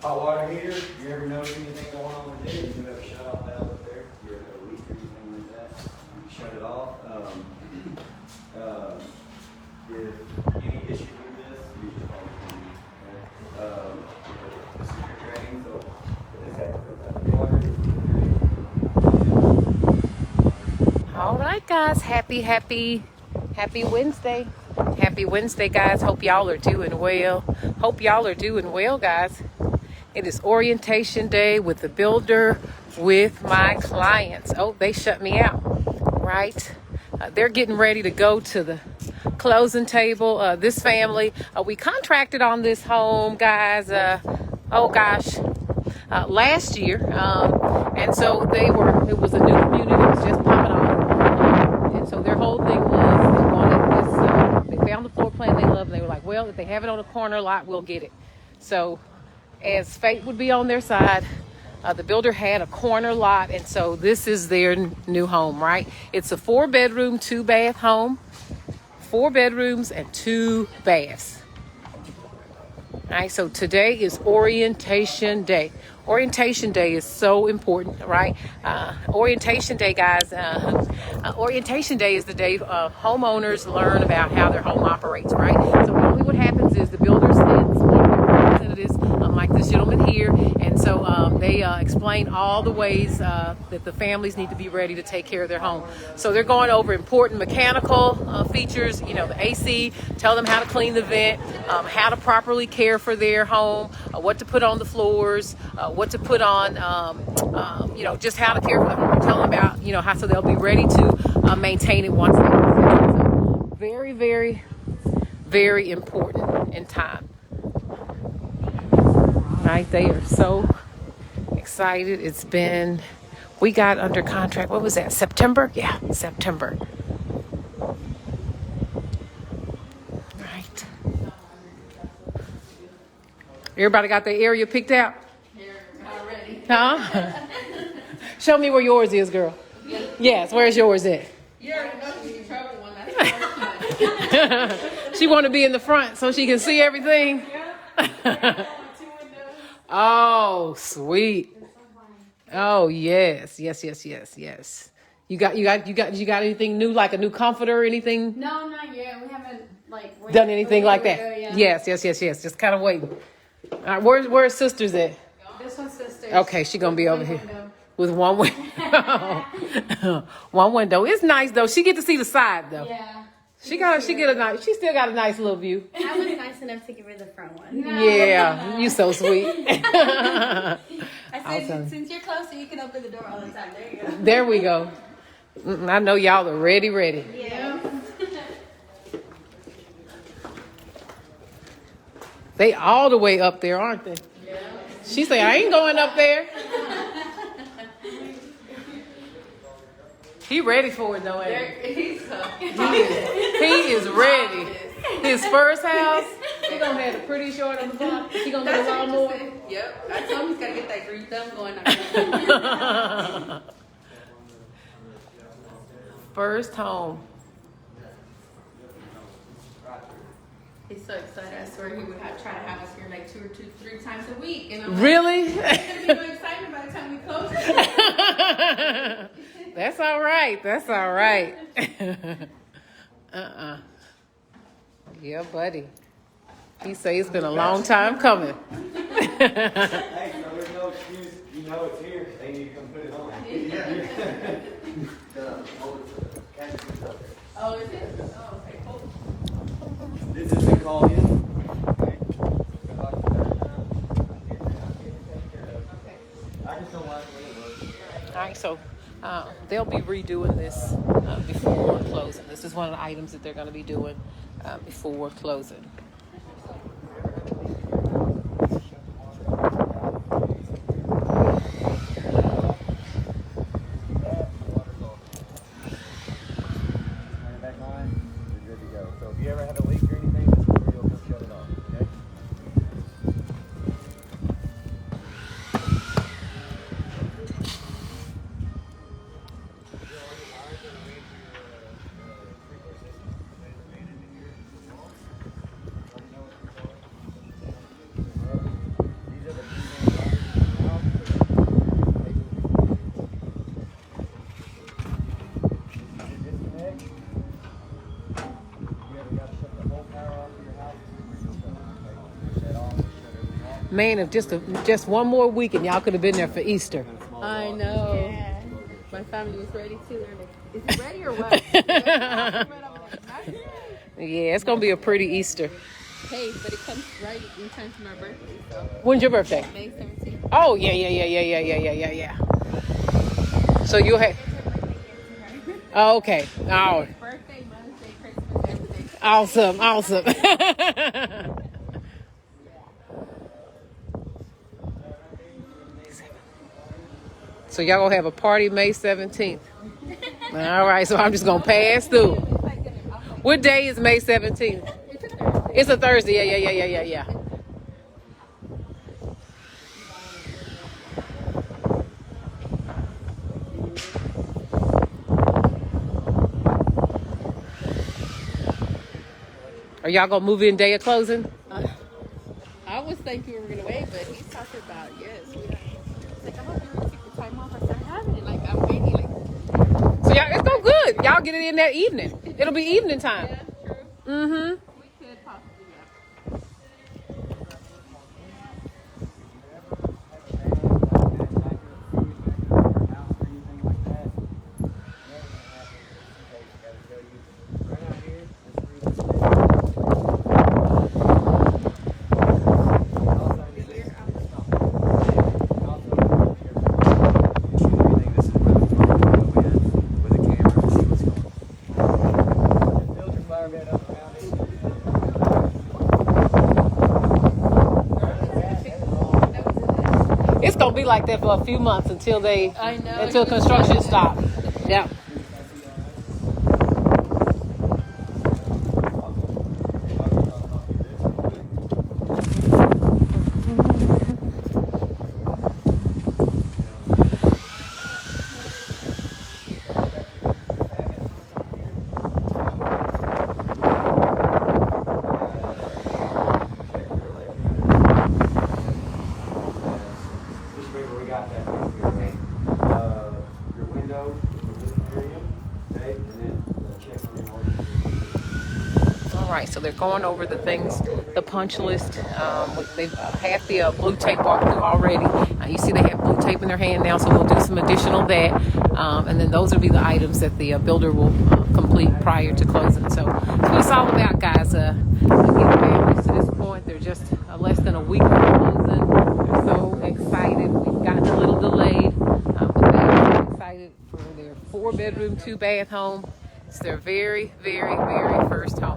Hot water heater, you ever notice anything going on with it? You have a shut off valve up there, you ever have a leak or anything like that, you shut it off. If any issue with this, you just call the this is your drain, so this has water. All right, guys, happy Wednesday. Happy Wednesday, guys. Hope y'all are doing well. Guys. It is orientation day with the builder with my clients. Oh, they shut me out, right? They're getting ready to go to the closing table. This family, we contracted on this home, guys, last year. And so it was a new community that was just popping off. And so their whole thing was they wanted this, they found the floor plan they loved, and they were like, well, if they have it on a corner lot, we'll get it. So as fate would be on their side, the builder had a corner lot, and so this is their new home, right? It's a 4-bedroom, 2-bath home, 4 bedrooms and 2 baths. All right, so today is orientation day. Orientation day is so important, right? Orientation day, guys. Orientation day is the day homeowners learn about how their home operates, right? So normally what happens is the builder sends one of their representatives, like this gentleman here, and so they explain all the ways that the families need to be ready to take care of their home. So they're going over important mechanical features, the AC, tell them how to clean the vent, how to properly care for their home, what to put on the floors, what to put on, just how to care for the home. Tell them about, how so they'll be ready to maintain it once they get it. So very, very, very important in time. Right, they are so excited. We got under contract, what was that, September? Yeah, September. Right. Everybody got their area picked out? Already. Huh? Show me where yours is, girl. Yes, where's yours at? You already know she's in trouble one. That's the first time. She want to be in the front so she can see everything. Oh, sweet. Oh, yes. You got anything new, like a new comforter or anything? No, not yet. We haven't done anything like that. Yeah. Yes. Just kind of waiting. All right, where's sisters at? This one's sisters. Okay, she gonna be over here Window. with one window. One window. It's nice though. She get to see the side though. Yeah. She still got a nice little view. I was nice enough to give her the front one. No. Yeah, you so sweet. I said, Awesome. since you're closer, you can open the door all the time. There you go. There we go. I know y'all are ready. Yeah. They all the way up there, aren't they? Yeah. She say, I ain't going up there. He ready for it though, ain't he? He is ready. His first house, he gonna have the pretty short on the block. He gonna get a lawnmower. Yep. I told him he's gotta get that green thumb going on. First home. He's so excited. I swear he would try to have us here like 2 or 3 times a week. And I'm Really? Like, it's gonna be more excitement by the time we close it. That's all right. Yeah, buddy. He say it's been a long time coming. Hey, so there's no excuse. You know it's here. They need to come put it on. Oh, is it? Oh, okay, cool. This has been called in. All right, so they'll be redoing this before closing. This is one of the items that they're going to be doing before closing. If you ever have a leak or anything, this is where you'll go shut it off, okay? Man, if just one more week and y'all could have been there for Easter. I know. Yeah. My family was ready too. They're like, is it ready or what? Yeah, it's gonna be a pretty Easter. Hey, but it comes right in time to my birthday. So When's your birthday? May 17th. Oh yeah. So you'll have. Oh, okay. Oh, Birthday, Mother's Day, Christmas, everything. awesome. So y'all gonna have a party May 17th. All right, so I'm just gonna pass through. What day is May 17th? It's a Thursday. Yeah. Are y'all gonna move in day of closing? I was thinking we were gonna wait, but he's talking about yes. It's like I hope you're gonna take the time off. I said I haven't. Like I'm waiting. Like So y'all, it's go good. Y'all get it in that evening. It'll be evening time. yeah, true. Mm-hmm. We could possibly yeah. It's gonna be like that for a few months until I know. until construction stops. Yep. Just remember, we got that right here, your window, your living area, okay, and then check on your order. All right, so they're going over the things, the punch list. They've had the blue tape walkthrough already. You see they have blue tape in their hand now, so we'll do some additional that. And then those will be the items that the builder will complete prior to closing. So that's what it's all about, guys. Getting families to this point, they're just less than a week from closing. They're so excited. We've gotten a little delayed, but they're excited for their 4-bedroom, 2-bath home. It's their very, very, very first home.